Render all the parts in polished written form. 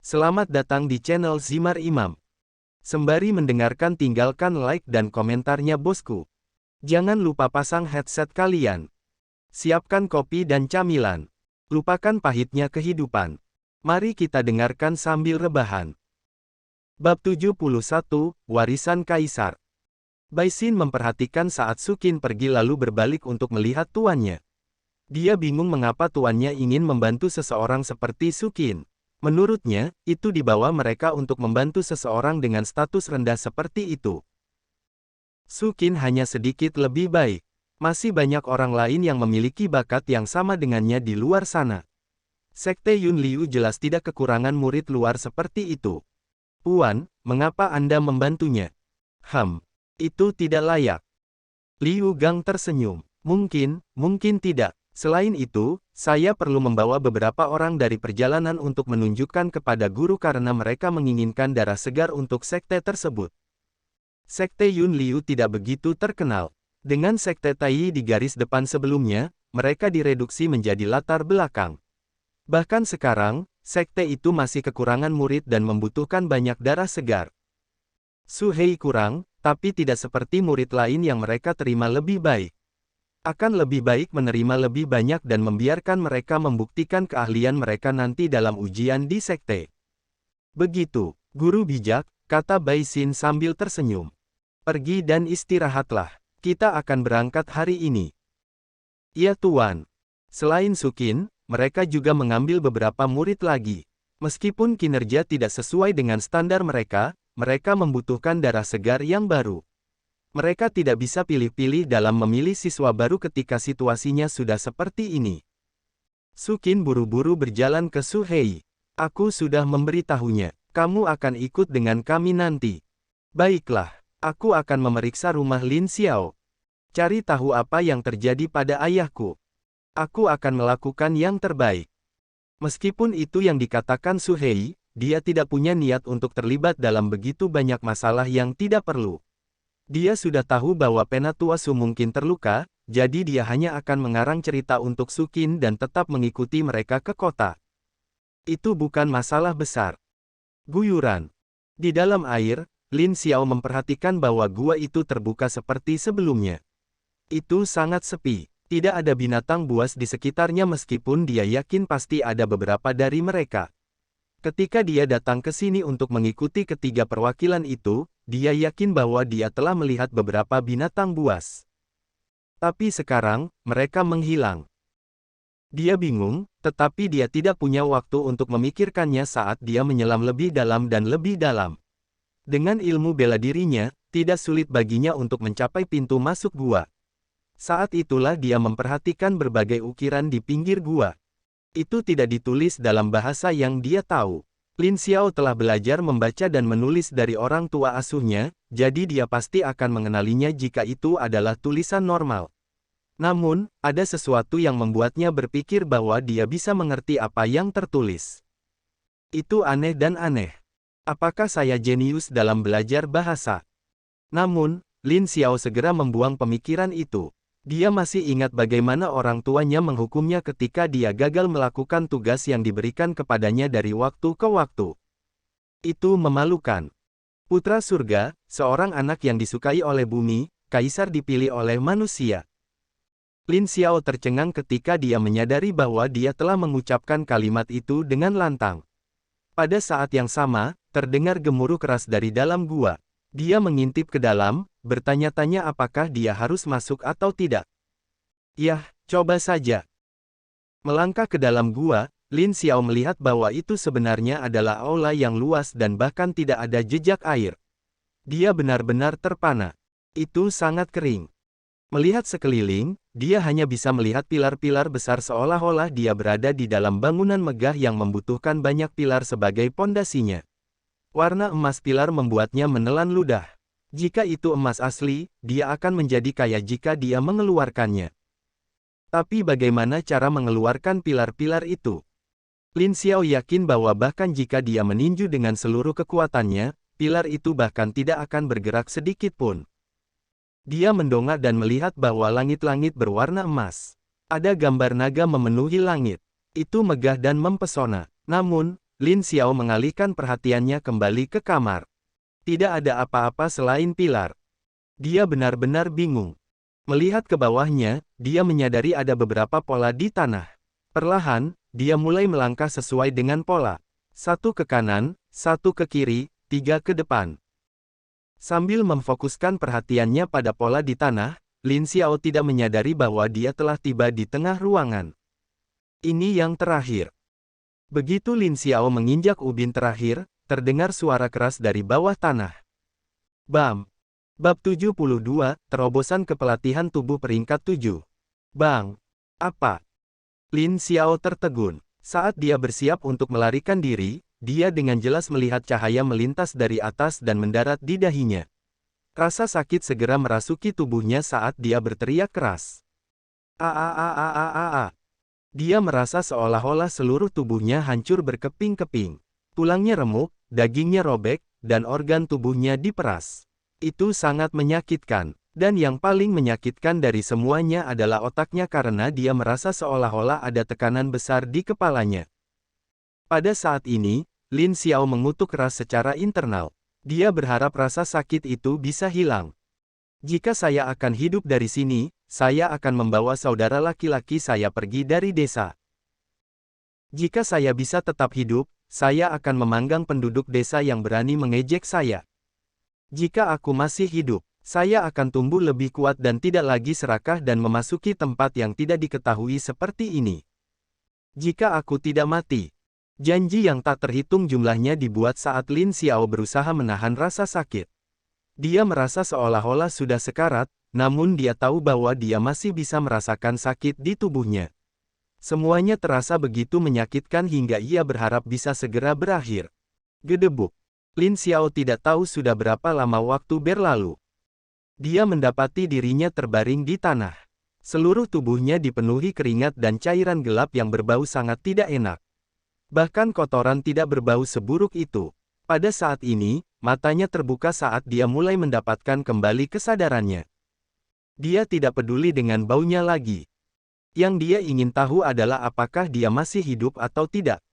Selamat datang di channel Zimar Imam. Sembari mendengarkan tinggalkan like dan komentarnya bosku. Jangan lupa pasang headset kalian. Siapkan kopi dan camilan. Lupakan pahitnya kehidupan. Mari kita dengarkan sambil rebahan. Bab 71, Warisan Kaisar. Baisin memperhatikan saat Sukin pergi lalu berbalik untuk melihat tuannya. Dia bingung mengapa tuannya ingin membantu seseorang seperti Sukin. Menurutnya, itu dibawa mereka untuk membantu seseorang dengan status rendah seperti itu. Sukin hanya sedikit lebih baik. Masih banyak orang lain yang memiliki bakat yang sama dengannya di luar sana. Sekte Yun Liu jelas tidak kekurangan murid luar seperti itu. Puan, mengapa Anda membantunya? Itu tidak layak. Liu Gang tersenyum. Mungkin tidak. Selain itu, saya perlu membawa beberapa orang dari perjalanan untuk menunjukkan kepada guru karena mereka menginginkan darah segar untuk sekte tersebut. Sekte Yun Liu tidak begitu terkenal. Dengan sekte Tai di garis depan sebelumnya, mereka direduksi menjadi latar belakang. Bahkan sekarang, sekte itu masih kekurangan murid dan membutuhkan banyak darah segar. Su Hei kurang, tapi tidak seperti murid lain yang mereka terima lebih baik. Akan lebih baik menerima lebih banyak dan membiarkan mereka membuktikan keahlian mereka nanti dalam ujian di sekte. Begitu, guru bijak, kata Baisin sambil tersenyum. Pergi dan istirahatlah. Kita akan berangkat hari ini. Ya Tuan. Selain Sukin, mereka juga mengambil beberapa murid lagi. Meskipun kinerja tidak sesuai dengan standar mereka membutuhkan darah segar yang baru. Mereka tidak bisa pilih-pilih dalam memilih siswa baru ketika situasinya sudah seperti ini. Sukin buru-buru berjalan ke Su Hei. Aku sudah memberitahunya, kamu akan ikut dengan kami nanti. Baiklah, aku akan memeriksa rumah Lin Xiao. Cari tahu apa yang terjadi pada ayahku. Aku akan melakukan yang terbaik. Meskipun itu yang dikatakan Su Hei, dia tidak punya niat untuk terlibat dalam begitu banyak masalah yang tidak perlu. Dia sudah tahu bahwa Penatua Su mungkin terluka, jadi dia hanya akan mengarang cerita untuk Sukin dan tetap mengikuti mereka ke kota. Itu bukan masalah besar. Guyuran. Di dalam air, Lin Xiao memperhatikan bahwa gua itu terbuka seperti sebelumnya. Itu sangat sepi. Tidak ada binatang buas di sekitarnya meskipun dia yakin pasti ada beberapa dari mereka. Ketika dia datang ke sini untuk mengikuti ketiga perwakilan itu, dia yakin bahwa dia telah melihat beberapa binatang buas. Tapi sekarang, mereka menghilang. Dia bingung, tetapi dia tidak punya waktu untuk memikirkannya saat dia menyelam lebih dalam dan lebih dalam. Dengan ilmu bela dirinya, tidak sulit baginya untuk mencapai pintu masuk gua. Saat itulah dia memperhatikan berbagai ukiran di pinggir gua. Itu tidak ditulis dalam bahasa yang dia tahu. Lin Xiao telah belajar membaca dan menulis dari orang tua asuhnya, jadi dia pasti akan mengenalinya jika itu adalah tulisan normal. Namun, ada sesuatu yang membuatnya berpikir bahwa dia bisa mengerti apa yang tertulis. Itu aneh dan aneh. Apakah saya jenius dalam belajar bahasa? Namun, Lin Xiao segera membuang pemikiran itu. Dia masih ingat bagaimana orang tuanya menghukumnya ketika dia gagal melakukan tugas yang diberikan kepadanya dari waktu ke waktu. Itu memalukan. Putra surga, seorang anak yang disukai oleh bumi, kaisar dipilih oleh manusia. Lin Xiao tercengang ketika dia menyadari bahwa dia telah mengucapkan kalimat itu dengan lantang. Pada saat yang sama, terdengar gemuruh keras dari dalam gua. Dia mengintip ke dalam, bertanya-tanya apakah dia harus masuk atau tidak. Yah, coba saja. Melangkah ke dalam gua, Lin Xiao melihat bahwa itu sebenarnya adalah aula yang luas dan bahkan tidak ada jejak air. Dia benar-benar terpana. Itu sangat kering. Melihat sekeliling, dia hanya bisa melihat pilar-pilar besar seolah-olah dia berada di dalam bangunan megah yang membutuhkan banyak pilar sebagai pondasinya. Warna emas pilar membuatnya menelan ludah. Jika itu emas asli, dia akan menjadi kaya jika dia mengeluarkannya. Tapi bagaimana cara mengeluarkan pilar-pilar itu? Lin Xiao yakin bahwa bahkan jika dia meninju dengan seluruh kekuatannya, pilar itu bahkan tidak akan bergerak sedikit pun. Dia mendongak dan melihat bahwa langit-langit berwarna emas. Ada gambar naga memenuhi langit. Itu megah dan mempesona. Namun, Lin Xiao mengalihkan perhatiannya kembali ke kamar. Tidak ada apa-apa selain pilar. Dia benar-benar bingung. Melihat ke bawahnya, dia menyadari ada beberapa pola di tanah. Perlahan, dia mulai melangkah sesuai dengan pola. Satu ke kanan, satu ke kiri, tiga ke depan. Sambil memfokuskan perhatiannya pada pola di tanah, Lin Xiao tidak menyadari bahwa dia telah tiba di tengah ruangan. Ini yang terakhir. Begitu Lin Xiao menginjak ubin terakhir, terdengar suara keras dari bawah tanah. Bam! Bab 72, Terobosan Kepelatihan Tubuh Peringkat 7. Bang! Apa? Lin Xiao tertegun. Saat dia bersiap untuk melarikan diri, dia dengan jelas melihat cahaya melintas dari atas dan mendarat di dahinya. Rasa sakit segera merasuki tubuhnya saat dia berteriak keras. Aaaaaaaa. Dia merasa seolah-olah seluruh tubuhnya hancur berkeping-keping. Tulangnya remuk, dagingnya robek, dan organ tubuhnya diperas. Itu sangat menyakitkan. Dan yang paling menyakitkan dari semuanya adalah otaknya karena dia merasa seolah-olah ada tekanan besar di kepalanya. Pada saat ini, Lin Xiao mengutuk keras secara internal. Dia berharap rasa sakit itu bisa hilang. Jika saya akan hidup dari sini, saya akan membawa saudara laki-laki saya pergi dari desa. Jika saya bisa tetap hidup, saya akan memanggang penduduk desa yang berani mengejek saya. Jika aku masih hidup, saya akan tumbuh lebih kuat dan tidak lagi serakah dan memasuki tempat yang tidak diketahui seperti ini. Jika aku tidak mati. Janji yang tak terhitung jumlahnya dibuat saat Lin Xiao berusaha menahan rasa sakit. Dia merasa seolah-olah sudah sekarat, namun dia tahu bahwa dia masih bisa merasakan sakit di tubuhnya. Semuanya terasa begitu menyakitkan hingga ia berharap bisa segera berakhir. Gedebuk. Lin Xiao tidak tahu sudah berapa lama waktu berlalu. Dia mendapati dirinya terbaring di tanah. Seluruh tubuhnya dipenuhi keringat dan cairan gelap yang berbau sangat tidak enak. Bahkan kotoran tidak berbau seburuk itu. Pada saat ini, matanya terbuka saat dia mulai mendapatkan kembali kesadarannya. Dia tidak peduli dengan baunya lagi. Yang dia ingin tahu adalah apakah dia masih hidup atau tidak.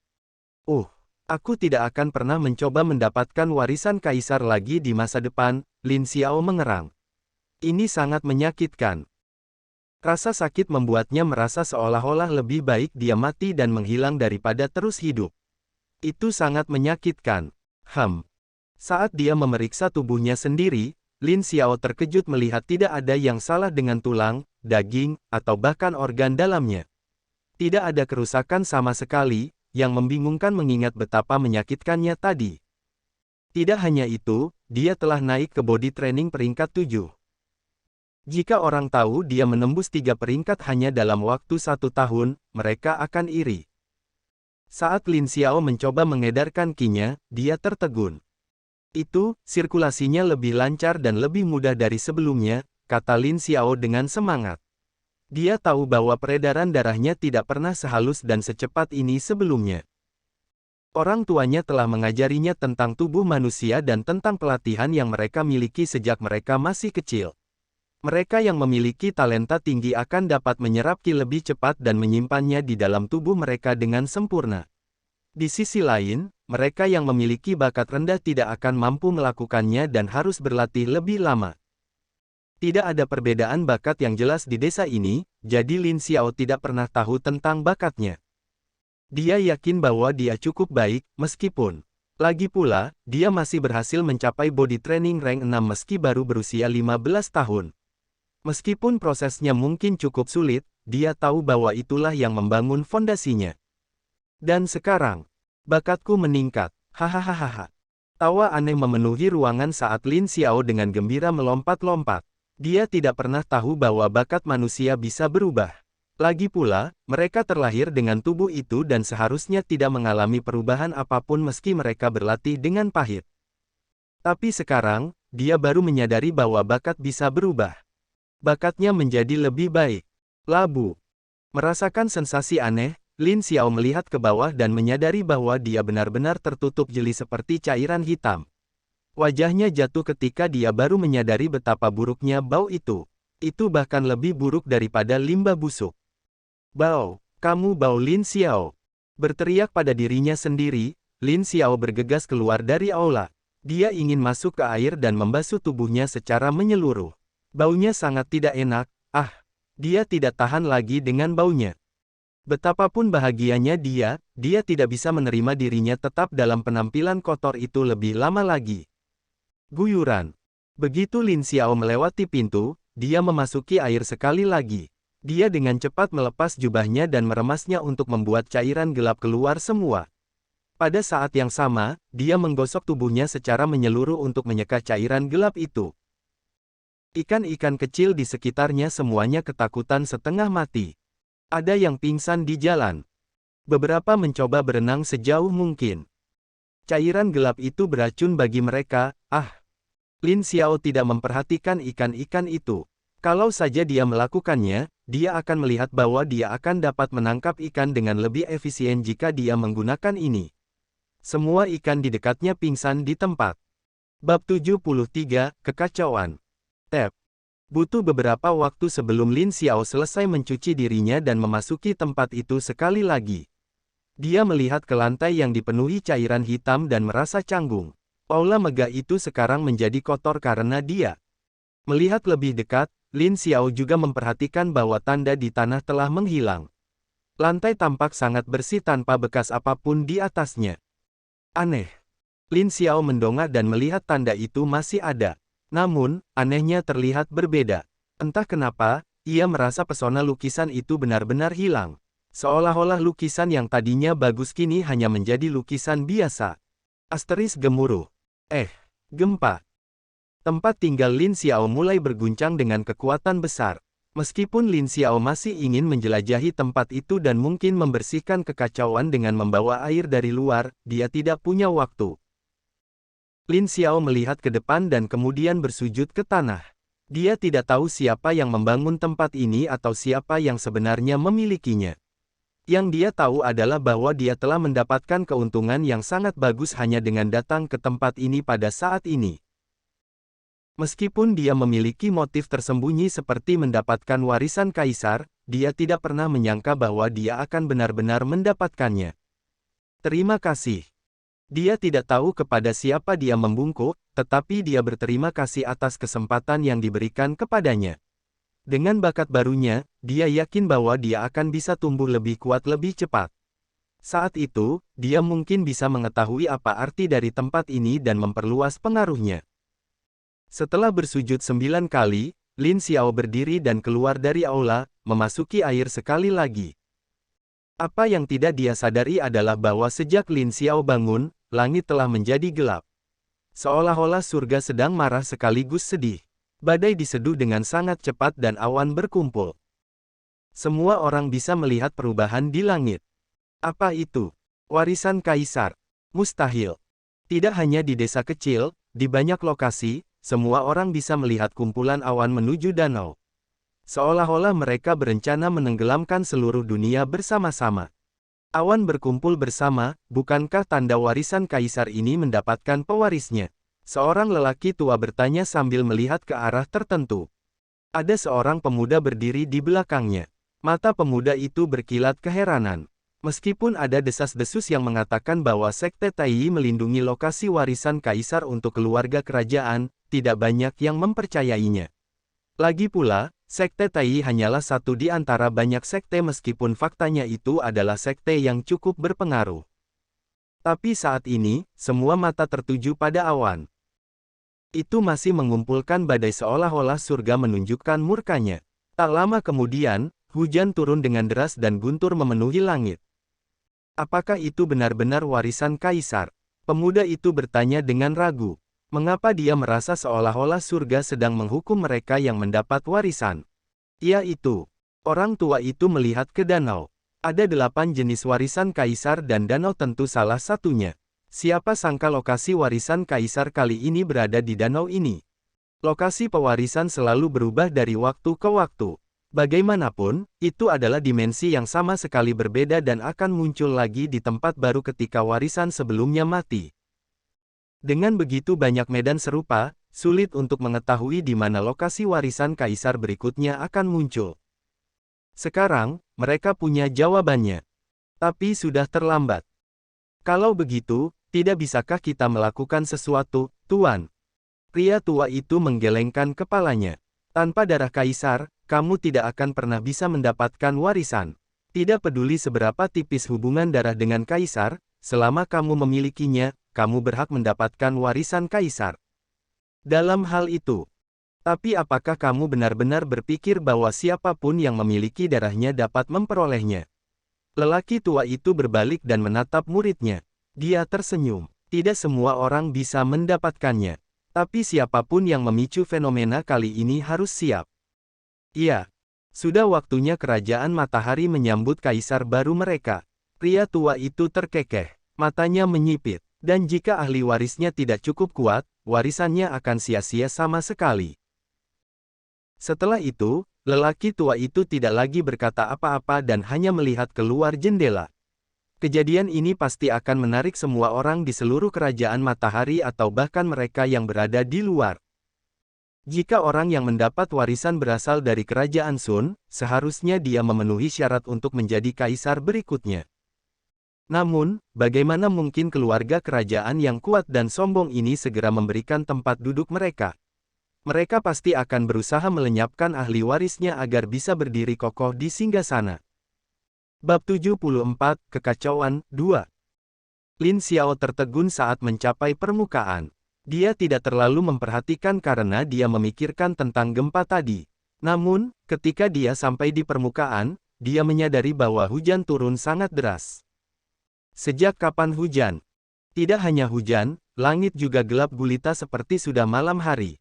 Aku tidak akan pernah mencoba mendapatkan warisan kaisar lagi di masa depan, Lin Xiao mengerang. Ini sangat menyakitkan. Rasa sakit membuatnya merasa seolah-olah lebih baik dia mati dan menghilang daripada terus hidup. Itu sangat menyakitkan. Saat dia memeriksa tubuhnya sendiri, Lin Xiao terkejut melihat tidak ada yang salah dengan tulang, daging, atau bahkan organ dalamnya. Tidak ada kerusakan sama sekali, yang membingungkan mengingat betapa menyakitkannya tadi. Tidak hanya itu, dia telah naik ke body training peringkat 7. Jika orang tahu dia menembus 3 peringkat hanya dalam waktu 1 tahun, mereka akan iri. Saat Lin Xiao mencoba mengedarkan ki-nya, dia tertegun. Sirkulasinya lebih lancar dan lebih mudah dari sebelumnya, kata Lin Xiao dengan semangat. Dia tahu bahwa peredaran darahnya tidak pernah sehalus dan secepat ini sebelumnya. Orang tuanya telah mengajarinya tentang tubuh manusia dan tentang pelatihan yang mereka miliki sejak mereka masih kecil. Mereka yang memiliki talenta tinggi akan dapat menyerap ki lebih cepat dan menyimpannya di dalam tubuh mereka dengan sempurna. Di sisi lain, mereka yang memiliki bakat rendah tidak akan mampu melakukannya dan harus berlatih lebih lama. Tidak ada perbedaan bakat yang jelas di desa ini, jadi Lin Xiao tidak pernah tahu tentang bakatnya. Dia yakin bahwa dia cukup baik, meskipun. Lagi pula, dia masih berhasil mencapai body training rank 6 meski baru berusia 15 tahun. Meskipun prosesnya mungkin cukup sulit, dia tahu bahwa itulah yang membangun fondasinya. Dan sekarang, bakatku meningkat, hahaha. Tawa aneh memenuhi ruangan saat Lin Xiao dengan gembira melompat-lompat. Dia tidak pernah tahu bahwa bakat manusia bisa berubah. Lagi pula, mereka terlahir dengan tubuh itu dan seharusnya tidak mengalami perubahan apapun meski mereka berlatih dengan pahit. Tapi sekarang, dia baru menyadari bahwa bakat bisa berubah. Bakatnya menjadi lebih baik. Labu. Merasakan sensasi aneh, Lin Xiao melihat ke bawah dan menyadari bahwa dia benar-benar tertutup jeli seperti cairan hitam. Wajahnya jatuh ketika dia baru menyadari betapa buruknya bau itu. Itu bahkan lebih buruk daripada limbah busuk. Bau, kamu bau Lin Xiao. Berteriak pada dirinya sendiri, Lin Xiao bergegas keluar dari aula. Dia ingin masuk ke air dan membasuh tubuhnya secara menyeluruh. Baunya sangat tidak enak, dia tidak tahan lagi dengan baunya. Betapapun bahagianya dia tidak bisa menerima dirinya tetap dalam penampilan kotor itu lebih lama lagi. Guyuran. Begitu Lin Xiao melewati pintu, dia memasuki air sekali lagi. Dia dengan cepat melepas jubahnya dan meremasnya untuk membuat cairan gelap keluar semua. Pada saat yang sama, dia menggosok tubuhnya secara menyeluruh untuk menyeka cairan gelap itu. Ikan-ikan kecil di sekitarnya semuanya ketakutan setengah mati. Ada yang pingsan di jalan. Beberapa mencoba berenang sejauh mungkin. Cairan gelap itu beracun bagi mereka. Lin Xiao tidak memperhatikan ikan-ikan itu. Kalau saja dia melakukannya, dia akan melihat bahwa dia akan dapat menangkap ikan dengan lebih efisien jika dia menggunakan ini. Semua ikan di dekatnya pingsan di tempat. Bab 73, Kekacauan. Tab. Butuh beberapa waktu sebelum Lin Xiao selesai mencuci dirinya dan memasuki tempat itu sekali lagi. Dia melihat ke lantai yang dipenuhi cairan hitam dan merasa canggung. Aula megah itu sekarang menjadi kotor karena dia. Melihat lebih dekat, Lin Xiao juga memperhatikan bahwa tanda di tanah telah menghilang. Lantai tampak sangat bersih tanpa bekas apapun di atasnya. Aneh. Lin Xiao mendongak dan melihat tanda itu masih ada. Namun, anehnya terlihat berbeda. Entah kenapa, ia merasa pesona lukisan itu benar-benar hilang. Seolah-olah lukisan yang tadinya bagus kini hanya menjadi lukisan biasa. Asteris gemuruh. Gempa. Tempat tinggal Lin Xiao mulai berguncang dengan kekuatan besar. Meskipun Lin Xiao masih ingin menjelajahi tempat itu dan mungkin membersihkan kekacauan dengan membawa air dari luar, dia tidak punya waktu. Lin Xiao melihat ke depan dan kemudian bersujud ke tanah. Dia tidak tahu siapa yang membangun tempat ini atau siapa yang sebenarnya memilikinya. Yang dia tahu adalah bahwa dia telah mendapatkan keuntungan yang sangat bagus hanya dengan datang ke tempat ini pada saat ini. Meskipun dia memiliki motif tersembunyi seperti mendapatkan warisan kaisar, dia tidak pernah menyangka bahwa dia akan benar-benar mendapatkannya. Terima kasih. Dia tidak tahu kepada siapa dia membungkuk, tetapi dia berterima kasih atas kesempatan yang diberikan kepadanya. Dengan bakat barunya, dia yakin bahwa dia akan bisa tumbuh lebih kuat lebih cepat. Saat itu, dia mungkin bisa mengetahui apa arti dari tempat ini dan memperluas pengaruhnya. Setelah bersujud 9 kali, Lin Xiao berdiri dan keluar dari aula, memasuki air sekali lagi. Apa yang tidak dia sadari adalah bahwa sejak Lin Xiao bangun, langit telah menjadi gelap. Seolah-olah surga sedang marah sekaligus sedih. Badai diseduh dengan sangat cepat dan awan berkumpul. Semua orang bisa melihat perubahan di langit. Apa itu? Warisan kaisar? Mustahil. Tidak hanya di desa kecil, di banyak lokasi, semua orang bisa melihat kumpulan awan menuju danau. Seolah-olah mereka berencana menenggelamkan seluruh dunia bersama-sama. Awan berkumpul bersama, bukankah tanda warisan kaisar ini mendapatkan pewarisnya? Seorang lelaki tua bertanya sambil melihat ke arah tertentu. Ada seorang pemuda berdiri di belakangnya. Mata pemuda itu berkilat keheranan. Meskipun ada desas-desus yang mengatakan bahwa Sekte Taiyi melindungi lokasi warisan kaisar untuk keluarga kerajaan, tidak banyak yang mempercayainya. Lagi pula, Sekte Taiyi hanyalah satu di antara banyak sekte meskipun faktanya itu adalah sekte yang cukup berpengaruh. Tapi saat ini, semua mata tertuju pada awan. Itu masih mengumpulkan badai seolah-olah surga menunjukkan murkanya. Tak lama kemudian, hujan turun dengan deras dan guntur memenuhi langit. Apakah itu benar-benar warisan kaisar? Pemuda itu bertanya dengan ragu. Mengapa dia merasa seolah-olah surga sedang menghukum mereka yang mendapat warisan? Yaitu, orang tua itu melihat ke danau. Ada 8 jenis warisan kaisar dan danau tentu salah satunya. Siapa sangka lokasi warisan kaisar kali ini berada di danau ini? Lokasi pewarisan selalu berubah dari waktu ke waktu. Bagaimanapun, itu adalah dimensi yang sama sekali berbeda dan akan muncul lagi di tempat baru ketika warisan sebelumnya mati. Dengan begitu banyak medan serupa, sulit untuk mengetahui di mana lokasi warisan kaisar berikutnya akan muncul. Sekarang, mereka punya jawabannya. Tapi sudah terlambat. Kalau begitu, tidak bisakah kita melakukan sesuatu, Tuan? Pria tua itu menggelengkan kepalanya. Tanpa darah kaisar, kamu tidak akan pernah bisa mendapatkan warisan. Tidak peduli seberapa tipis hubungan darah dengan kaisar, selama kamu memilikinya, kamu berhak mendapatkan warisan kaisar. Dalam hal itu, tapi apakah kamu benar-benar berpikir bahwa siapapun yang memiliki darahnya dapat memperolehnya? Lelaki tua itu berbalik dan menatap muridnya. Dia tersenyum. Tidak semua orang bisa mendapatkannya. Tapi siapapun yang memicu fenomena kali ini harus siap. Iya. Sudah waktunya kerajaan matahari menyambut kaisar baru mereka. Pria tua itu terkekeh. Matanya menyipit. Dan jika ahli warisnya tidak cukup kuat, warisannya akan sia-sia sama sekali. Setelah itu, lelaki tua itu tidak lagi berkata apa-apa dan hanya melihat keluar jendela. Kejadian ini pasti akan menarik semua orang di seluruh kerajaan matahari atau bahkan mereka yang berada di luar. Jika orang yang mendapat warisan berasal dari kerajaan Sun, seharusnya dia memenuhi syarat untuk menjadi kaisar berikutnya. Namun, bagaimana mungkin keluarga kerajaan yang kuat dan sombong ini segera memberikan tempat duduk mereka? Mereka pasti akan berusaha melenyapkan ahli warisnya agar bisa berdiri kokoh di singgasana. Bab 74, Kekacauan, 2. Lin Xiao tertegun saat mencapai permukaan. Dia tidak terlalu memperhatikan karena dia memikirkan tentang gempa tadi. Namun, ketika dia sampai di permukaan, dia menyadari bahwa hujan turun sangat deras. Sejak kapan hujan? Tidak hanya hujan, langit juga gelap gulita seperti sudah malam hari.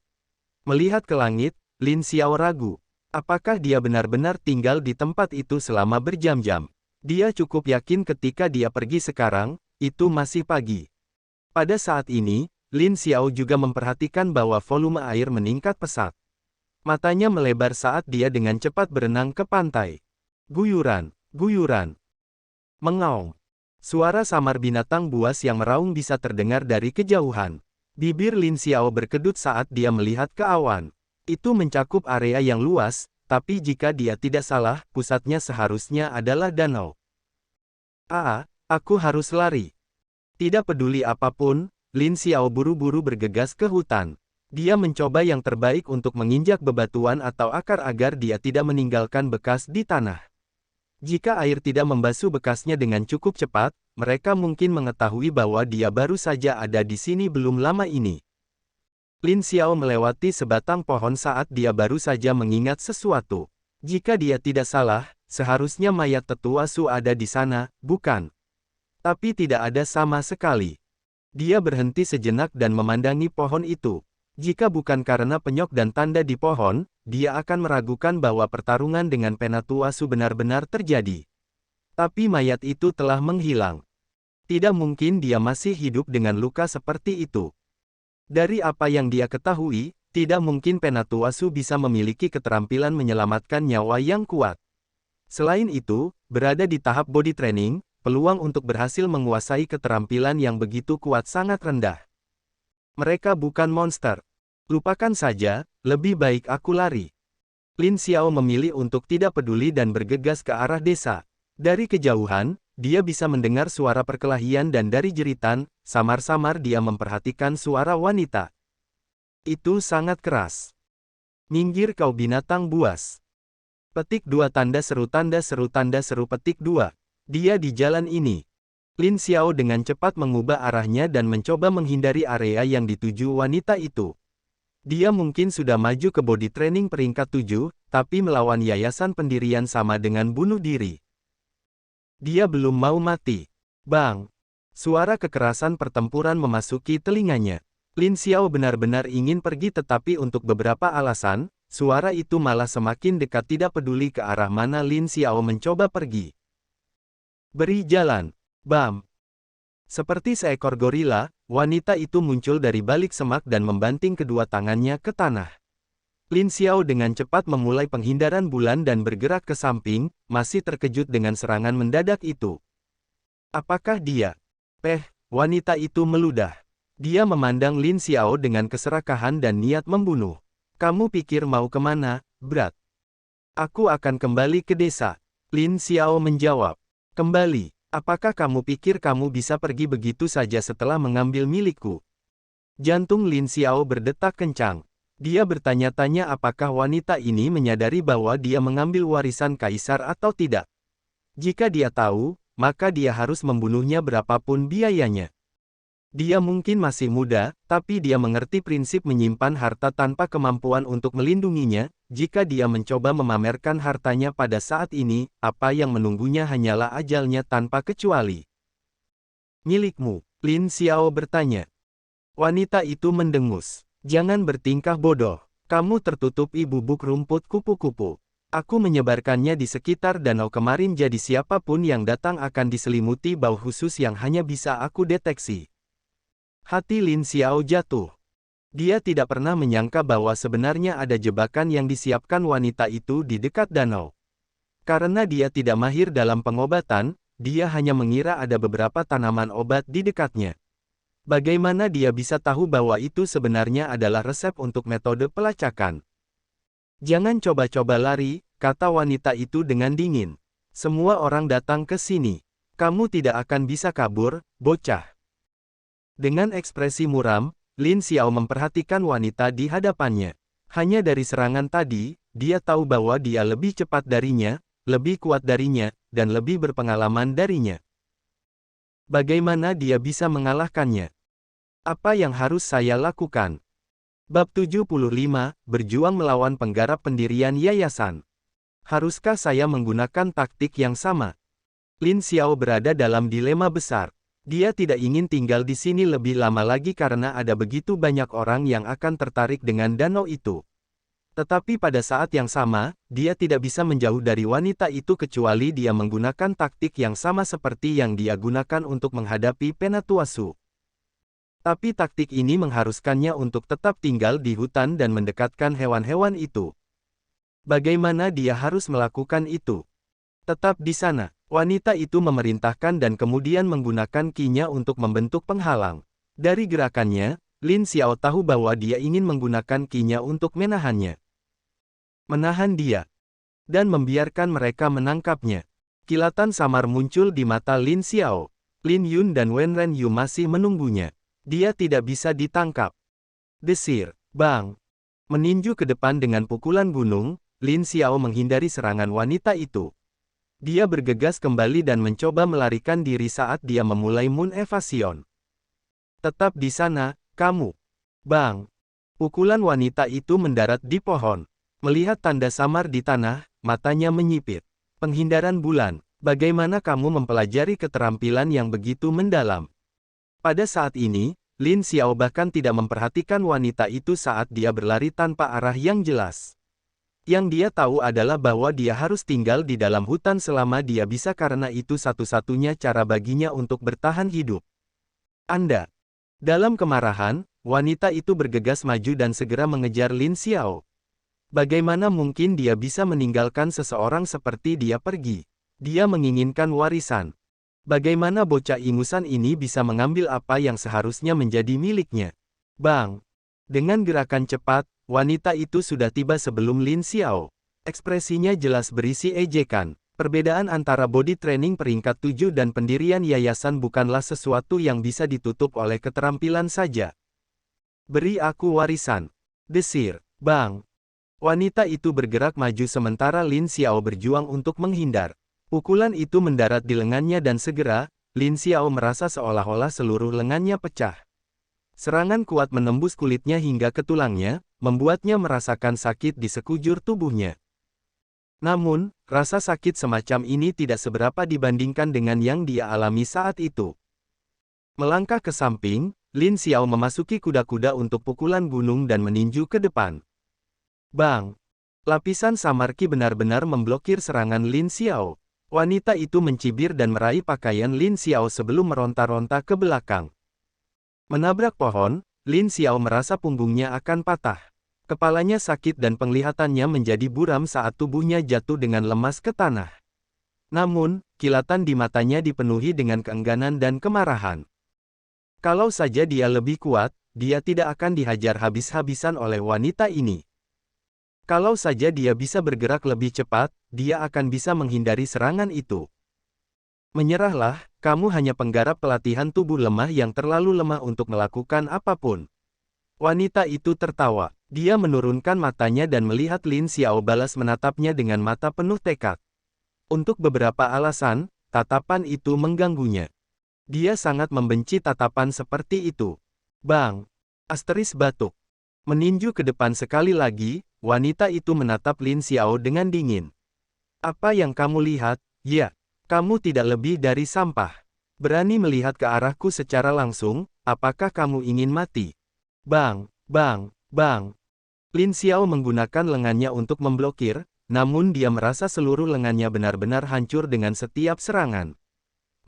Melihat ke langit, Lin Xiao ragu. Apakah dia benar-benar tinggal di tempat itu selama berjam-jam? Dia cukup yakin ketika dia pergi sekarang, itu masih pagi. Pada saat ini, Lin Xiao juga memperhatikan bahwa volume air meningkat pesat. Matanya melebar saat dia dengan cepat berenang ke pantai. Guyuran, guyuran. Mengaum. Suara samar binatang buas yang meraung bisa terdengar dari kejauhan. Bibir Lin Xiao berkedut saat dia melihat ke awan. Itu mencakup area yang luas, tapi jika dia tidak salah, pusatnya seharusnya adalah danau. Aku harus lari. Tidak peduli apapun, Lin Xiao buru-buru bergegas ke hutan. Dia mencoba yang terbaik untuk menginjak bebatuan atau akar agar dia tidak meninggalkan bekas di tanah. Jika air tidak membasuh bekasnya dengan cukup cepat, mereka mungkin mengetahui bahwa dia baru saja ada di sini belum lama ini. Lin Xiao melewati sebatang pohon saat dia baru saja mengingat sesuatu. Jika dia tidak salah, seharusnya mayat tetua Su ada di sana, bukan? Tapi tidak ada sama sekali. Dia berhenti sejenak dan memandangi pohon itu. Jika bukan karena penyok dan tanda di pohon, dia akan meragukan bahwa pertarungan dengan Penatua Su benar-benar terjadi. Tapi mayat itu telah menghilang. Tidak mungkin dia masih hidup dengan luka seperti itu. Dari apa yang dia ketahui, tidak mungkin Penatua Su bisa memiliki keterampilan menyelamatkan nyawa yang kuat. Selain itu, berada di tahap body training, peluang untuk berhasil menguasai keterampilan yang begitu kuat sangat rendah. Mereka bukan monster. Lupakan saja, lebih baik aku lari. Lin Xiao memilih untuk tidak peduli dan bergegas ke arah desa. Dari kejauhan, dia bisa mendengar suara perkelahian dan dari jeritan, samar-samar dia memperhatikan suara wanita. Itu sangat keras. Minggir kau binatang buas. Petik 2 tanda seru petik 2. Dia di jalan ini. Lin Xiao dengan cepat mengubah arahnya dan mencoba menghindari area yang dituju wanita itu. Dia mungkin sudah maju ke body training peringkat 7, tapi melawan yayasan pendirian sama dengan bunuh diri. Dia belum mau mati. Bang! Suara kekerasan pertempuran memasuki telinganya. Lin Xiao benar-benar ingin pergi tetapi untuk beberapa alasan, suara itu malah semakin dekat tidak peduli ke arah mana Lin Xiao mencoba pergi. Beri jalan. Bam! Seperti seekor gorila, wanita itu muncul dari balik semak dan membanting kedua tangannya ke tanah. Lin Xiao dengan cepat memulai penghindaran bulan dan bergerak ke samping, masih terkejut dengan serangan mendadak itu. Apakah dia? Wanita itu meludah. Dia memandang Lin Xiao dengan keserakahan dan niat membunuh. Kamu pikir mau kemana, Brat? Aku akan kembali ke desa. Lin Xiao menjawab. Kembali. Apakah kamu pikir kamu bisa pergi begitu saja setelah mengambil milikku? Jantung Lin Xiao berdetak kencang. Dia bertanya-tanya apakah wanita ini menyadari bahwa dia mengambil warisan kaisar atau tidak. Jika dia tahu, maka dia harus membunuhnya berapapun biayanya. Dia mungkin masih muda, tapi dia mengerti prinsip menyimpan harta tanpa kemampuan untuk melindunginya. Jika dia mencoba memamerkan hartanya pada saat ini, apa yang menunggunya hanyalah ajalnya tanpa kecuali. Milikmu, Lin Xiao bertanya. Wanita itu mendengus. Jangan bertingkah bodoh. Kamu tertutupi bubuk rumput kupu-kupu. Aku menyebarkannya di sekitar danau kemarin, jadi siapapun yang datang akan diselimuti bau khusus yang hanya bisa aku deteksi. Hati Lin Xiao jatuh. Dia tidak pernah menyangka bahwa sebenarnya ada jebakan yang disiapkan wanita itu di dekat danau. Karena dia tidak mahir dalam pengobatan, dia hanya mengira ada beberapa tanaman obat di dekatnya. Bagaimana dia bisa tahu bahwa itu sebenarnya adalah resep untuk metode pelacakan? Jangan coba-coba lari, kata wanita itu dengan dingin. Semua orang datang ke sini. Kamu tidak akan bisa kabur, bocah. Dengan ekspresi muram, Lin Xiao memperhatikan wanita di hadapannya. Hanya dari serangan tadi, dia tahu bahwa dia lebih cepat darinya, lebih kuat darinya, dan lebih berpengalaman darinya. Bagaimana dia bisa mengalahkannya? Apa yang harus saya lakukan? Bab 75, Berjuang melawan penggarap pendirian yayasan. Haruskah saya menggunakan taktik yang sama? Lin Xiao berada dalam dilema besar. Dia tidak ingin tinggal di sini lebih lama lagi karena ada begitu banyak orang yang akan tertarik dengan danau itu. Tetapi pada saat yang sama, dia tidak bisa menjauh dari wanita itu kecuali dia menggunakan taktik yang sama seperti yang dia gunakan untuk menghadapi Penatuasu. Tapi taktik ini mengharuskannya untuk tetap tinggal di hutan dan mendekatkan hewan-hewan itu. Bagaimana dia harus melakukan itu? Tetap di sana. Wanita itu memerintahkan dan kemudian menggunakan ki-nya untuk membentuk penghalang. Dari gerakannya, Lin Xiao tahu bahwa dia ingin menggunakan ki-nya untuk menahannya. Menahan dia. Dan membiarkan mereka menangkapnya. Kilatan samar muncul di mata Lin Xiao. Lin Yun dan Wen Ren Yu masih menunggunya. Dia tidak bisa ditangkap. Desir, bang. Meninju ke depan dengan pukulan gunung, Lin Xiao menghindari serangan wanita itu. Dia bergegas kembali dan mencoba melarikan diri saat dia memulai Moon Evasion. Tetap di sana, kamu. Bang. Pukulan wanita itu mendarat di pohon. Melihat tanda samar di tanah, matanya menyipit. Penghindaran bulan. Bagaimana kamu mempelajari keterampilan yang begitu mendalam? Pada saat ini, Lin Xiao bahkan tidak memperhatikan wanita itu saat dia berlari tanpa arah yang jelas. Yang dia tahu adalah bahwa dia harus tinggal di dalam hutan selama dia bisa karena itu satu-satunya cara baginya untuk bertahan hidup. Anda. Dalam kemarahan, wanita itu bergegas maju dan segera mengejar Lin Xiao. Bagaimana mungkin dia bisa meninggalkan seseorang seperti dia pergi? Dia menginginkan warisan. Bagaimana bocah ingusan ini bisa mengambil apa yang seharusnya menjadi miliknya? Bang. Dengan gerakan cepat, wanita itu sudah tiba sebelum Lin Xiao. Ekspresinya jelas berisi ejekan. Perbedaan antara body training peringkat 7 dan pendirian yayasan bukanlah sesuatu yang bisa ditutup oleh keterampilan saja. Beri aku warisan. Desir, bang. Wanita itu bergerak maju sementara Lin Xiao berjuang untuk menghindar. Pukulan itu mendarat di lengannya dan segera, Lin Xiao merasa seolah-olah seluruh lengannya pecah. Serangan kuat menembus kulitnya hingga ke tulangnya, membuatnya merasakan sakit di sekujur tubuhnya. Namun, rasa sakit semacam ini tidak seberapa dibandingkan dengan yang dia alami saat itu. Melangkah ke samping, Lin Xiao memasuki kuda-kuda untuk pukulan gunung dan meninju ke depan. Bang! Lapisan samar ki benar-benar memblokir serangan Lin Xiao. Wanita itu mencibir dan meraih pakaian Lin Xiao sebelum meronta-ronta ke belakang. Menabrak pohon, Lin Xiao merasa punggungnya akan patah. Kepalanya sakit dan penglihatannya menjadi buram saat tubuhnya jatuh dengan lemas ke tanah. Namun, kilatan di matanya dipenuhi dengan keengganan dan kemarahan. Kalau saja dia lebih kuat, dia tidak akan dihajar habis-habisan oleh wanita ini. Kalau saja dia bisa bergerak lebih cepat, dia akan bisa menghindari serangan itu. Menyerahlah, kamu hanya penggarap pelatihan tubuh lemah yang terlalu lemah untuk melakukan apapun. Wanita itu tertawa. Dia menurunkan matanya dan melihat Lin Xiao balas menatapnya dengan mata penuh tekad. Untuk beberapa alasan, tatapan itu mengganggunya. Dia sangat membenci tatapan seperti itu. Bang! Asteris batuk. Meninju ke depan sekali lagi, wanita itu menatap Lin Xiao dengan dingin. Apa yang kamu lihat? Ya, kamu tidak lebih dari sampah. Berani melihat ke arahku secara langsung, apakah kamu ingin mati? Bang! Bang! Bang! Lin Xiao menggunakan lengannya untuk memblokir, namun dia merasa seluruh lengannya benar-benar hancur dengan setiap serangan.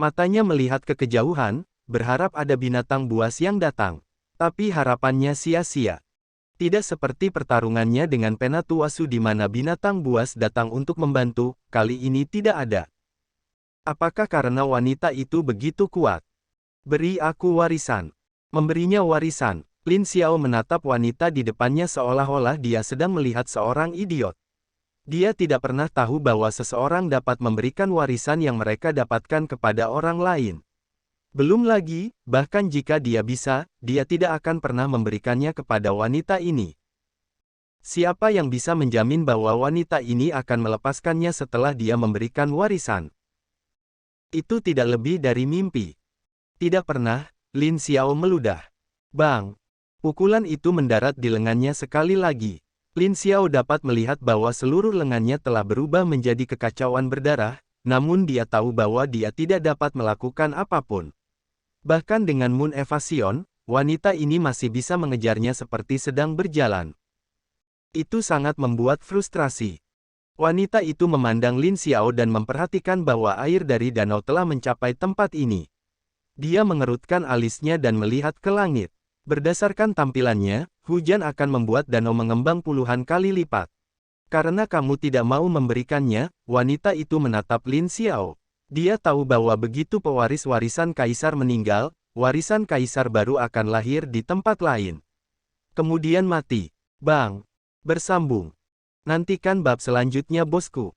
Matanya melihat ke kejauhan, berharap ada binatang buas yang datang. Tapi harapannya sia-sia. Tidak seperti pertarungannya dengan Penatuasu di mana binatang buas datang untuk membantu, kali ini tidak ada. Apakah karena wanita itu begitu kuat? Beri aku warisan. Memberinya warisan. Lin Xiao menatap wanita di depannya seolah-olah dia sedang melihat seorang idiot. Dia tidak pernah tahu bahwa seseorang dapat memberikan warisan yang mereka dapatkan kepada orang lain. Belum lagi, bahkan jika dia bisa, dia tidak akan pernah memberikannya kepada wanita ini. Siapa yang bisa menjamin bahwa wanita ini akan melepaskannya setelah dia memberikan warisan? Itu tidak lebih dari mimpi. Tidak pernah, Lin Xiao meludah. Bang! Pukulan itu mendarat di lengannya sekali lagi. Lin Xiao dapat melihat bahwa seluruh lengannya telah berubah menjadi kekacauan berdarah, namun dia tahu bahwa dia tidak dapat melakukan apapun. Bahkan dengan Moon Evasion, wanita ini masih bisa mengejarnya seperti sedang berjalan. Itu sangat membuat frustrasi. Wanita itu memandang Lin Xiao dan memperhatikan bahwa air dari danau telah mencapai tempat ini. Dia mengerutkan alisnya dan melihat ke langit. Berdasarkan tampilannya, hujan akan membuat danau mengembang puluhan kali lipat. Karena kamu tidak mau memberikannya, wanita itu menatap Lin Xiao. Dia tahu bahwa begitu pewaris warisan kaisar meninggal, warisan kaisar baru akan lahir di tempat lain. Kemudian mati. Bang! Bersambung. Nantikan bab selanjutnya bosku.